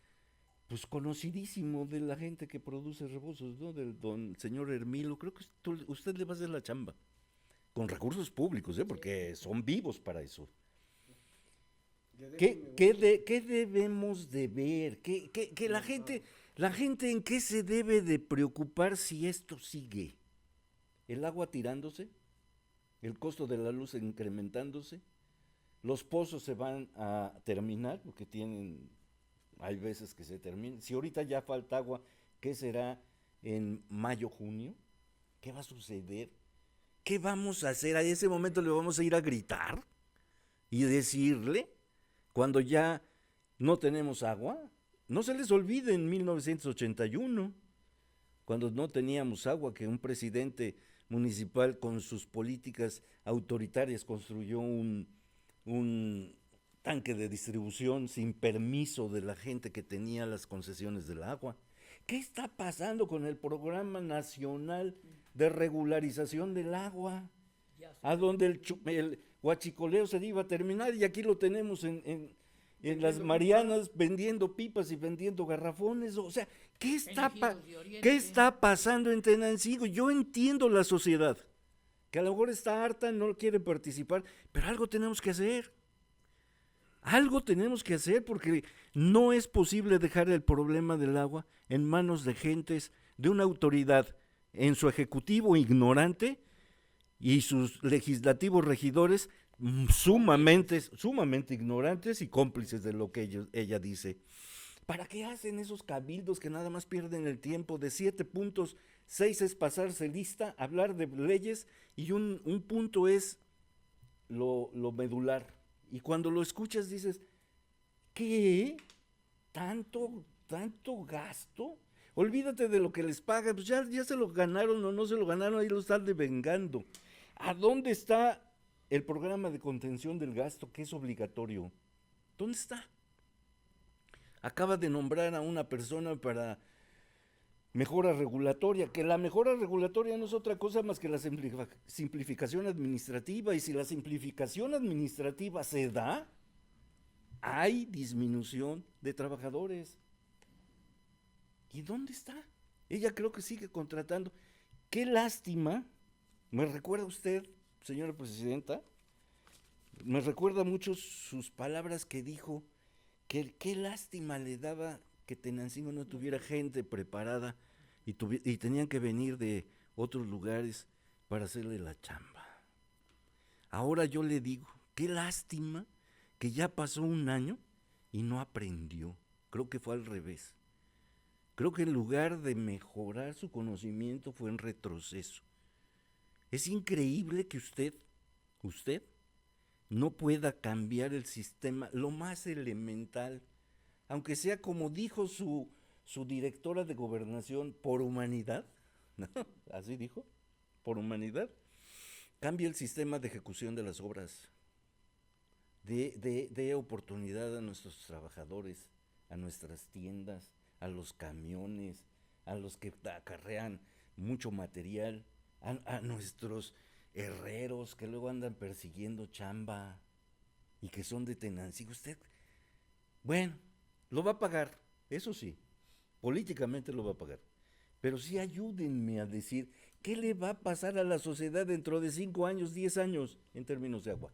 pues conocidísimo de la gente que produce rebozos, ¿no? Del don señor Hermilo. Creo que usted le va a hacer la chamba. Con recursos públicos, porque son vivos para eso. ¿Qué debemos de ver? Que la gente en qué se debe de preocupar si esto sigue? ¿El agua tirándose? ¿El costo de la luz incrementándose? ¿Los pozos se van a terminar? Porque hay veces que se terminan. Si ahorita ya falta agua, ¿qué será en mayo, junio? ¿Qué va a suceder? ¿Qué vamos a hacer? ¿A ese momento le vamos a ir a gritar y decirle cuando ya no tenemos agua? No se les olvide en 1981, cuando no teníamos agua, que un presidente municipal con sus políticas autoritarias construyó un tanque de distribución sin permiso de la gente que tenía las concesiones del agua. ¿Qué está pasando con el Programa Nacional de Regularización del Agua? A donde el huachicoleo se iba a terminar y aquí lo tenemos en las Marianas vendiendo pipas y vendiendo garrafones. O sea, ¿qué está pasando en Tenancingo? Yo entiendo la sociedad, que a lo mejor está harta, no quiere participar, pero algo tenemos que hacer. Algo tenemos que hacer porque no es posible dejar el problema del agua en manos de gentes, de una autoridad en su ejecutivo ignorante y sus legislativos regidores sumamente ignorantes y cómplices de lo que ella dice. ¿Para qué hacen esos cabildos que nada más pierden el tiempo? De 7 puntos, 6 es pasarse lista, hablar de leyes y un punto es lo medular. Y cuando lo escuchas dices, ¿qué? ¿Tanto gasto? Olvídate de lo que les pagan, pues ya se lo ganaron o no se lo ganaron, ahí lo están devengando. ¿A dónde está el programa de contención del gasto que es obligatorio? ¿Dónde está? Acaba de nombrar a una persona para mejora regulatoria, que la mejora regulatoria no es otra cosa más que la simplificación administrativa, y si la simplificación administrativa se da, hay disminución de trabajadores. ¿Y dónde está? Ella creo que sigue contratando. Qué lástima, me recuerda usted, señora presidenta, me recuerda mucho sus palabras que dijo, que qué lástima le daba que Tenancingo no tuviera gente preparada y tenían que venir de otros lugares para hacerle la chamba. Ahora yo le digo, qué lástima que ya pasó un año y no aprendió. Creo que fue al revés. Creo que en lugar de mejorar su conocimiento fue en retroceso. Es increíble que usted no pueda cambiar el sistema, lo más elemental, aunque sea como dijo su directora de gobernación, por humanidad, ¿no? Así dijo, por humanidad, cambie el sistema de ejecución de las obras, de oportunidad a nuestros trabajadores, a nuestras tiendas, a los camiones, a los que acarrean mucho material, a nuestros herreros que luego andan persiguiendo chamba y que son de Tenancingo. Usted, bueno, lo va a pagar, eso sí, políticamente lo va a pagar, pero sí ayúdenme a decir qué le va a pasar a la sociedad dentro de 5 años, 10 años en términos de agua.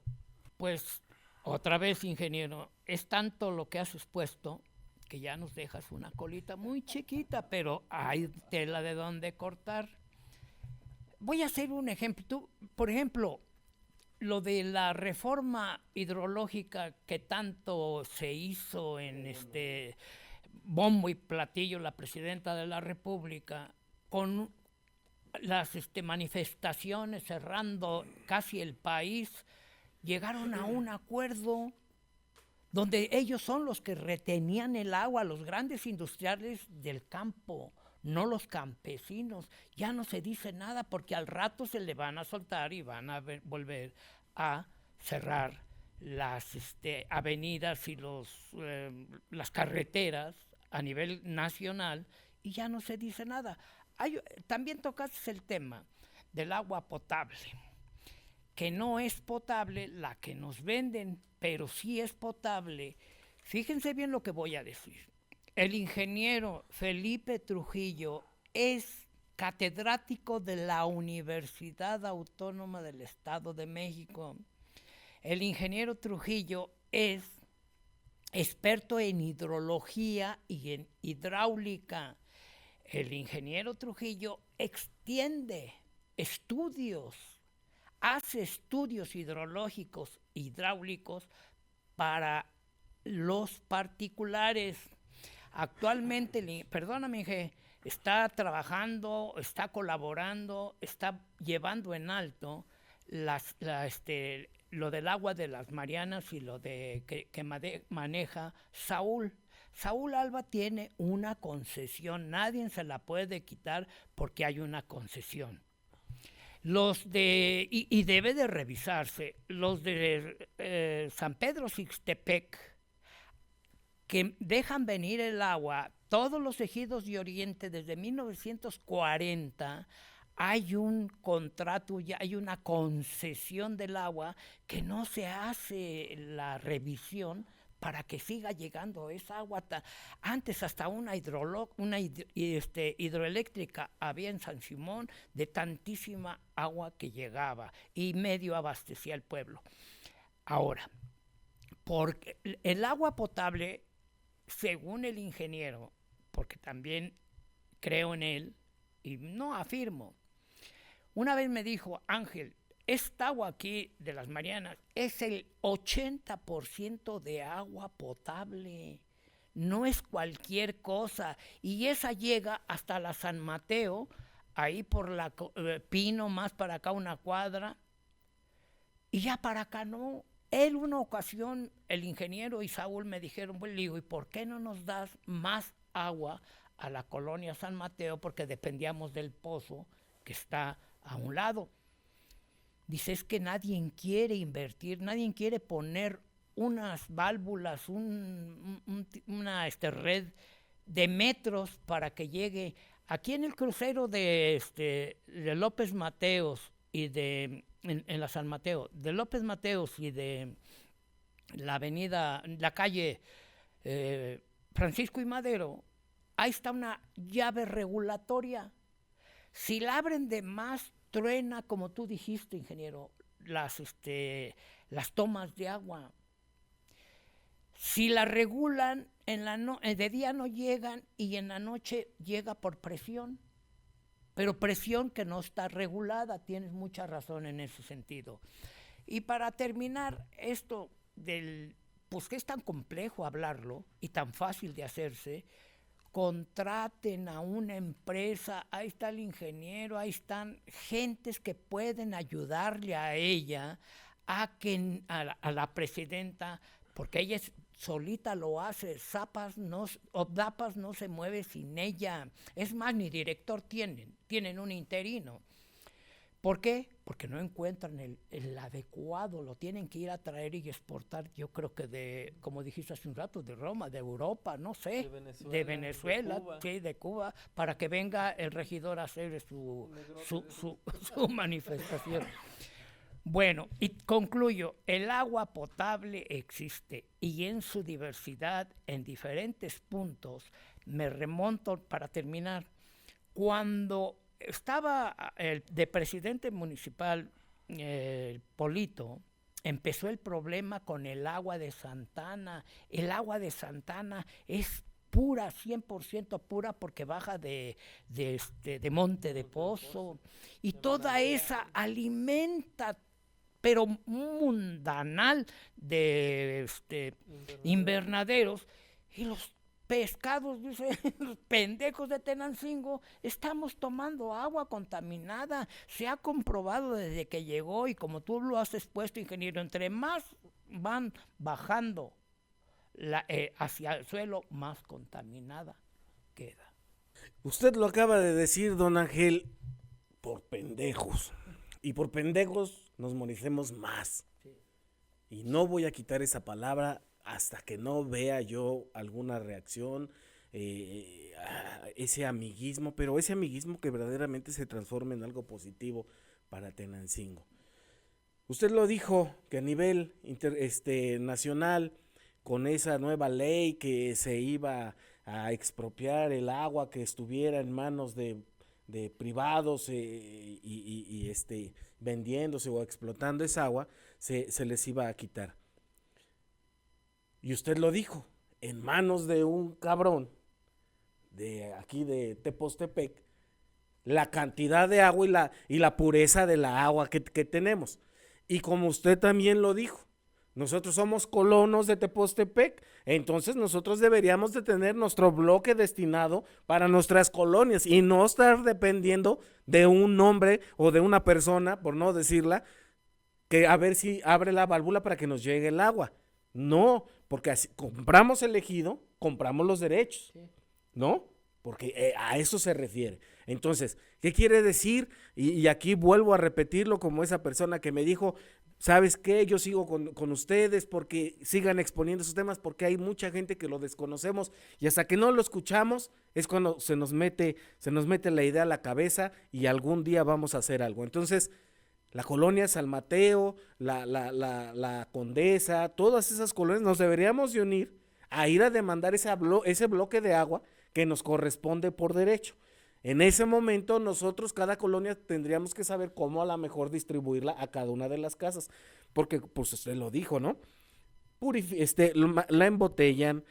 Pues otra vez, ingeniero, es tanto lo que has expuesto que ya nos dejas una colita muy chiquita, pero hay tela de donde cortar. Voy a hacer un ejemplo. Tú, por ejemplo, lo de la reforma hidrológica que tanto se hizo en bombo y platillo la presidenta de la República, con las manifestaciones cerrando casi el país, llegaron a un acuerdo donde ellos son los que retenían el agua, los grandes industriales del campo, no los campesinos. Ya no se dice nada porque al rato se le van a soltar y van a volver a cerrar las avenidas y las carreteras a nivel nacional y ya no se dice nada. También tocaste el tema del agua potable, que no es potable la que nos venden, pero sí es potable. Fíjense bien lo que voy a decir. el ingeniero Felipe Trujillo es catedrático de la Universidad Autónoma del Estado de México. El ingeniero Trujillo es experto en hidrología y en hidráulica. El ingeniero Trujillo extiende estudios, hace estudios hidrológicos, hidráulicos para los particulares. Actualmente, perdóname, Inge, está trabajando, está colaborando, está llevando en alto lo del agua de las Marianas y lo de que maneja Saúl. Saúl Alba tiene una concesión, nadie se la puede quitar porque hay una concesión. Y debe de revisarse, los de San Pedro Sixtepec, que dejan venir el agua, todos los ejidos de Oriente desde 1940, hay un contrato, ya hay una concesión del agua que no se hace la revisión para que siga llegando esa agua. Antes hasta una hidroeléctrica había en San Simón de tantísima agua que llegaba y medio abastecía el pueblo. Ahora, porque el agua potable, según el ingeniero, porque también creo en él y no afirmo, una vez me dijo, Ángel, esta agua aquí de las Marianas es el 80% de agua potable, no es cualquier cosa, y esa llega hasta la San Mateo, ahí por la Pino, más para acá una cuadra, y ya para acá no. Él una ocasión, el ingeniero y Saúl me dijeron, pues, digo, ¿y por qué no nos das más agua a la colonia San Mateo? Porque dependíamos del pozo que está a un lado. Dice, es que nadie quiere invertir, nadie quiere poner unas válvulas, una red de metros para que llegue. Aquí en el crucero de López Mateos y en la San Mateo, de López Mateos y de la avenida, la calle Francisco y Madero, ahí está una llave regulatoria. Si la abren de más, truena, como tú dijiste, ingeniero, las tomas de agua. Si la regulan, de día no llegan y en la noche llega por presión. Pero presión que no está regulada, tienes mucha razón en ese sentido. Y para terminar esto pues que es tan complejo hablarlo y tan fácil de hacerse, contraten a una empresa, ahí está el ingeniero, ahí están gentes que pueden ayudarle a ella, a la presidenta, porque ella solita lo hace, DAPAS no se mueve sin ella, es más, ni director tienen un interino. ¿Por qué? Porque no encuentran el adecuado, lo tienen que ir a traer y exportar, yo creo que como dijiste hace un rato, de Roma, de Europa, no sé, de Venezuela, de Cuba, para que venga el regidor a hacer su manifestación. Bueno, y concluyo, el agua potable existe y en su diversidad, en diferentes puntos. Me remonto para terminar, cuando estaba de presidente municipal Polito, empezó el problema con el agua de Santana. El agua de Santana es pura, 100% pura, porque baja de Monte de Pozo, y toda esa alimenta, pero mundanal, de invernaderos, y los pescados, dice, los pendejos de Tenancingo, estamos tomando agua contaminada. Se ha comprobado desde que llegó, y como tú lo has expuesto, ingeniero, entre más van bajando hacia el suelo, más contaminada queda. Usted lo acaba de decir, don Ángel, por pendejos. Y por pendejos nos moriremos más. Sí. Y no voy a quitar esa palabra hasta que no vea yo alguna reacción, ese amiguismo, pero ese amiguismo que verdaderamente se transforme en algo positivo para Tenancingo. Usted lo dijo, que a nivel nacional, con esa nueva ley que se iba a expropiar el agua que estuviera en manos de privados vendiéndose o explotando esa agua, se les iba a quitar. Y usted lo dijo, en manos de un cabrón de aquí de Tepoztepec, la cantidad de agua y la pureza de la agua que tenemos. Y como usted también lo dijo, nosotros somos colonos de Tepoztepec, entonces nosotros deberíamos de tener nuestro bloque destinado para nuestras colonias y no estar dependiendo de un hombre o de una persona, por no decirla, que a ver si abre la válvula para que nos llegue el agua. No, porque así, compramos el ejido, compramos los derechos, sí. ¿No? Porque a eso se refiere. Entonces, ¿qué quiere decir? Y aquí vuelvo a repetirlo como esa persona que me dijo, ¿sabes qué? Yo sigo con ustedes porque sigan exponiendo esos temas, porque hay mucha gente que lo desconocemos y hasta que no lo escuchamos es cuando se nos mete la idea a la cabeza y algún día vamos a hacer algo. Entonces, la colonia San Mateo, la Condesa, todas esas colonias nos deberíamos de unir a ir a demandar ese bloque de agua que nos corresponde por derecho. En ese momento nosotros, cada colonia, tendríamos que saber cómo a la mejor distribuirla a cada una de las casas, porque pues usted lo dijo, ¿no? La embotellan,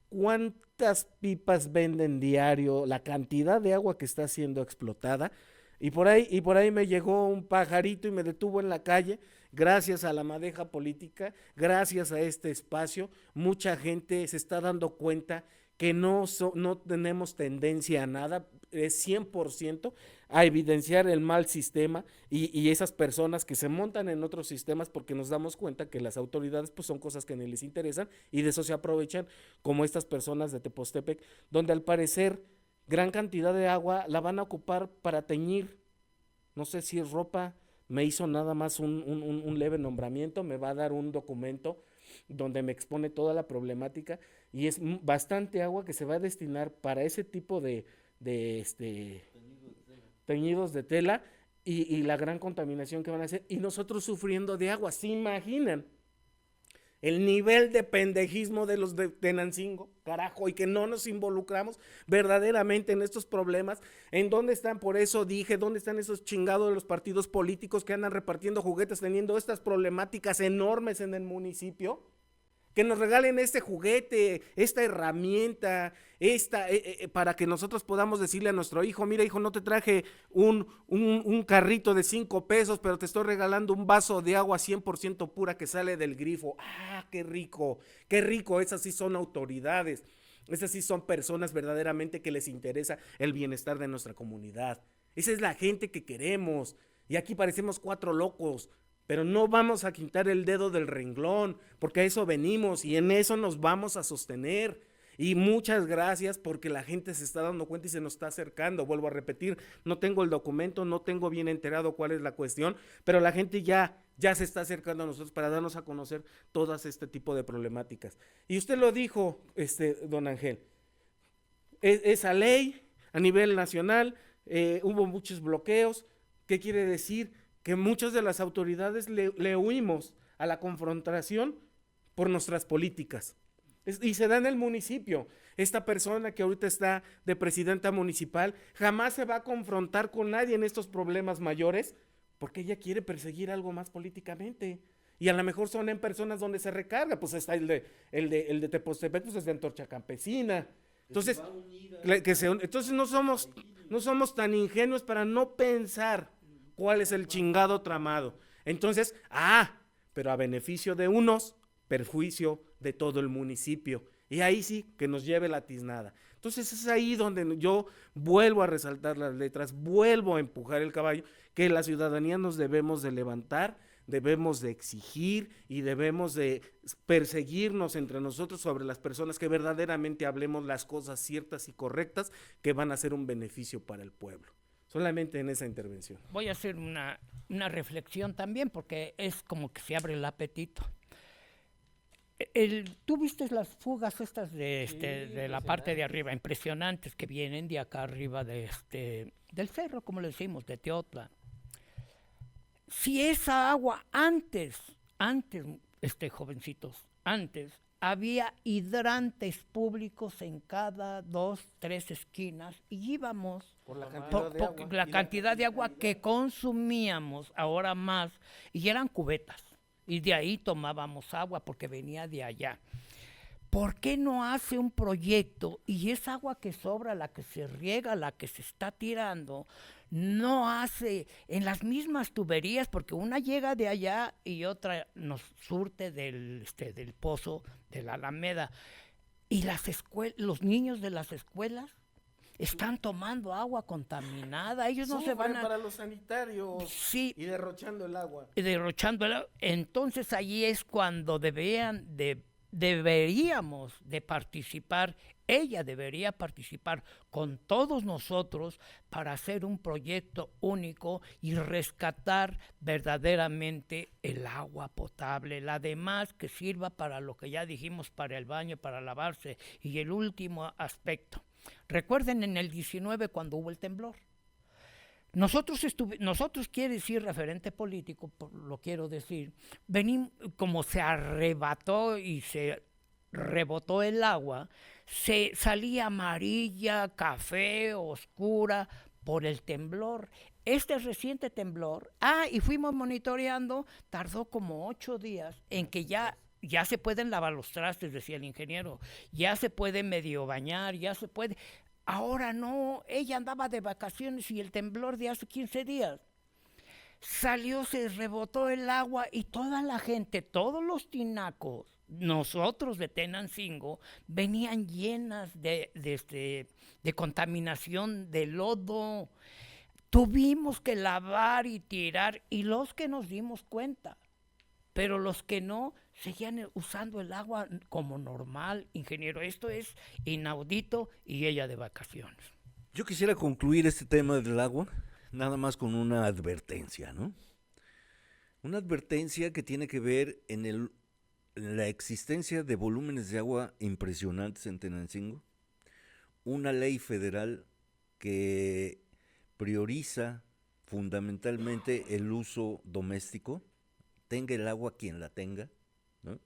cuántas pipas venden diario, la cantidad de agua que está siendo explotada, y por ahí me llegó un pajarito y me detuvo en la calle. Gracias a la madeja política, gracias a este espacio, mucha gente se está dando cuenta que no tenemos tendencia a nada, es 100% a evidenciar el mal sistema y esas personas que se montan en otros sistemas porque nos damos cuenta que las autoridades pues son cosas que ni les interesan y de eso se aprovechan, como estas personas de Tepoztepec, donde al parecer gran cantidad de agua la van a ocupar para teñir, no sé si es ropa, me hizo nada más un leve nombramiento, me va a dar un documento donde me expone toda la problemática y es bastante agua que se va a destinar para ese tipo de teñidos de tela y la gran contaminación que van a hacer y nosotros sufriendo de agua. ¿Se imaginan el nivel de pendejismo de los de Tenancingo, carajo, y que no nos involucramos verdaderamente en estos problemas? ¿En dónde están? Por eso dije, ¿dónde están esos chingados de los partidos políticos que andan repartiendo juguetes teniendo estas problemáticas enormes en el municipio? Que nos regalen este juguete, esta herramienta, para que nosotros podamos decirle a nuestro hijo, mira hijo, no te traje un carrito de 5 pesos, pero te estoy regalando un vaso de agua 100% pura que sale del grifo. ¡Ah, qué rico! Esas sí son autoridades, esas sí son personas verdaderamente que les interesa el bienestar de nuestra comunidad. Esa es la gente que queremos y aquí parecemos 4 locos. Pero no vamos a quitar el dedo del renglón, porque a eso venimos y en eso nos vamos a sostener. Y muchas gracias porque la gente se está dando cuenta y se nos está acercando. Vuelvo a repetir, no tengo el documento, no tengo bien enterado cuál es la cuestión, pero la gente ya se está acercando a nosotros para darnos a conocer todas este tipo de problemáticas. Y usted lo dijo, don Ángel, esa ley a nivel nacional, hubo muchos bloqueos. ¿Qué quiere decir? Que muchas de las autoridades le huimos a la confrontación por nuestras políticas. Y se da en el municipio. Esta persona que ahorita está de presidenta municipal jamás se va a confrontar con nadie en estos problemas mayores porque ella quiere perseguir algo más políticamente. Y a lo mejor son en personas donde se recarga, pues está el de Tepoztepec, pues es de Antorcha Campesina. Entonces, entonces no somos tan ingenuos para no pensar cuál es el chingado tramado. Entonces, pero a beneficio de unos, perjuicio de todo el municipio. Y ahí sí que nos lleve la tiznada. Entonces es ahí donde yo vuelvo a resaltar las letras, vuelvo a empujar el caballo, que la ciudadanía nos debemos de levantar, debemos de exigir y debemos de perseguirnos entre nosotros sobre las personas que verdaderamente hablemos las cosas ciertas y correctas que van a ser un beneficio para el pueblo. Solamente en esa intervención. Voy a hacer una reflexión también, porque es como que se abre el apetito. Tú viste las fugas estas de la parte de arriba, impresionantes, que vienen de acá arriba del cerro, como le decimos, de Teotla. Si esa agua antes, jovencitos, antes había hidrantes públicos en cada 2, 3 esquinas y íbamos Por la cantidad de agua. la cantidad de agua que consumíamos, ahora más, y eran cubetas. Y de ahí tomábamos agua porque venía de allá. ¿Por qué no hace un proyecto y esa agua que sobra, la que se riega, la que se está tirando, no hace en las mismas tuberías? Porque una llega de allá y otra nos surte del pozo de la Alameda. Y los niños de las escuelas están tomando agua contaminada. Ellos no se van a... para los sanitarios. Sí. Y derrochando el agua. Entonces allí es cuando deberíamos de participar, ella debería participar con todos nosotros para hacer un proyecto único y rescatar verdaderamente el agua potable, la demás que sirva para lo que ya dijimos, para el baño, para lavarse. Y el último aspecto, recuerden en el 19 cuando hubo el temblor. Nosotros quiere decir referente político, lo quiero decir, como se arrebató y se rebotó el agua, se salía amarilla, café, oscura por el temblor. Este reciente temblor, y fuimos monitoreando, tardó como 8 días en que ya se pueden lavar los trastes, decía el ingeniero, ya se puede medio bañar, ya se puede... Ahora no, ella andaba de vacaciones y el temblor de hace 15 días. Salió, se rebotó el agua y toda la gente, todos los tinacos, nosotros de Tenancingo, venían llenas de contaminación, de lodo. Tuvimos que lavar y tirar, y los que nos dimos cuenta, pero los que no, seguían usando el agua como normal, ingeniero. Esto es inaudito y ella de vacaciones. Yo quisiera concluir este tema del agua nada más con una advertencia, ¿no? Una advertencia que tiene que ver en la existencia de volúmenes de agua impresionantes en Tenancingo, una ley federal que prioriza fundamentalmente el uso doméstico, tenga el agua quien la tenga, ¿no?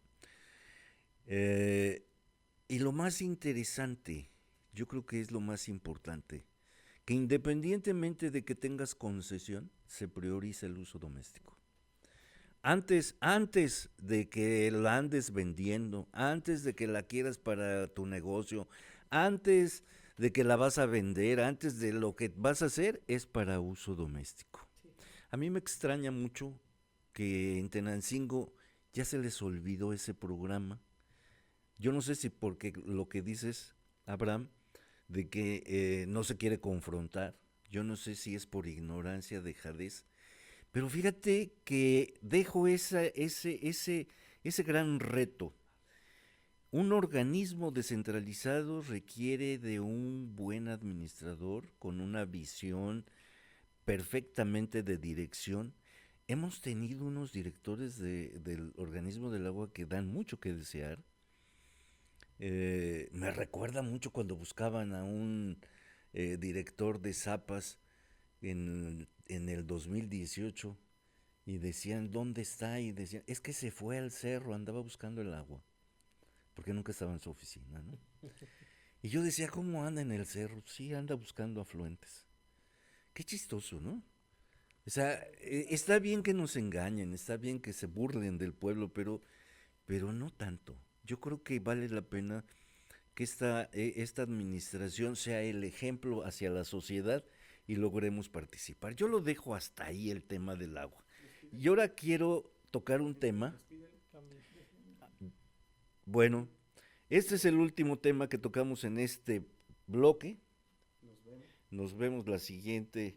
Y lo más interesante, yo creo que es lo más importante, que independientemente de que tengas concesión, se prioriza el uso doméstico. Antes de que la andes vendiendo, antes de que la quieras para tu negocio, antes de que la vas a vender, antes de lo que vas a hacer, es para uso doméstico. A mí me extraña mucho que en Tenancingo ya se les olvidó ese programa. Yo no sé si porque lo que dices, Abraham, de que no se quiere confrontar, yo no sé si es por ignorancia, dejadez, pero fíjate que dejo ese gran reto. Un organismo descentralizado requiere de un buen administrador con una visión perfectamente de dirección. Hemos tenido unos directores del organismo del agua que dan mucho que desear. Me recuerda mucho cuando buscaban a un director de Zapas en el 2018 y decían, ¿dónde está? Y decían, es que se fue al cerro, andaba buscando el agua, porque nunca estaba en su oficina, ¿no? Y yo decía, ¿cómo anda en el cerro? Sí, anda buscando afluentes. Qué chistoso, ¿no? O sea, está bien que nos engañen, está bien que se burlen del pueblo, pero no tanto. Yo creo que vale la pena que esta administración sea el ejemplo hacia la sociedad y logremos participar. Yo lo dejo hasta ahí, el tema del agua. Y ahora quiero tocar un tema. Bueno, este es el último tema que tocamos en este bloque. Nos vemos la siguiente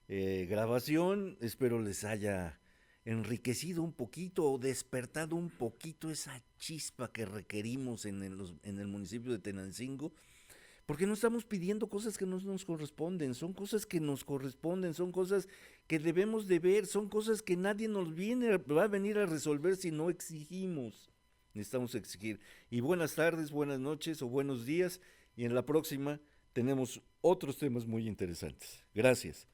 grabación. Espero les haya enriquecido un poquito o despertado un poquito esa chispa que requerimos en el municipio de Tenancingo, porque no estamos pidiendo cosas que no nos corresponden, son cosas que nos corresponden, son cosas que debemos de ver, son cosas que nadie nos va a venir a resolver si no exigimos. Necesitamos exigir. Y buenas tardes, buenas noches o buenos días, y en la próxima tenemos otros temas muy interesantes. Gracias.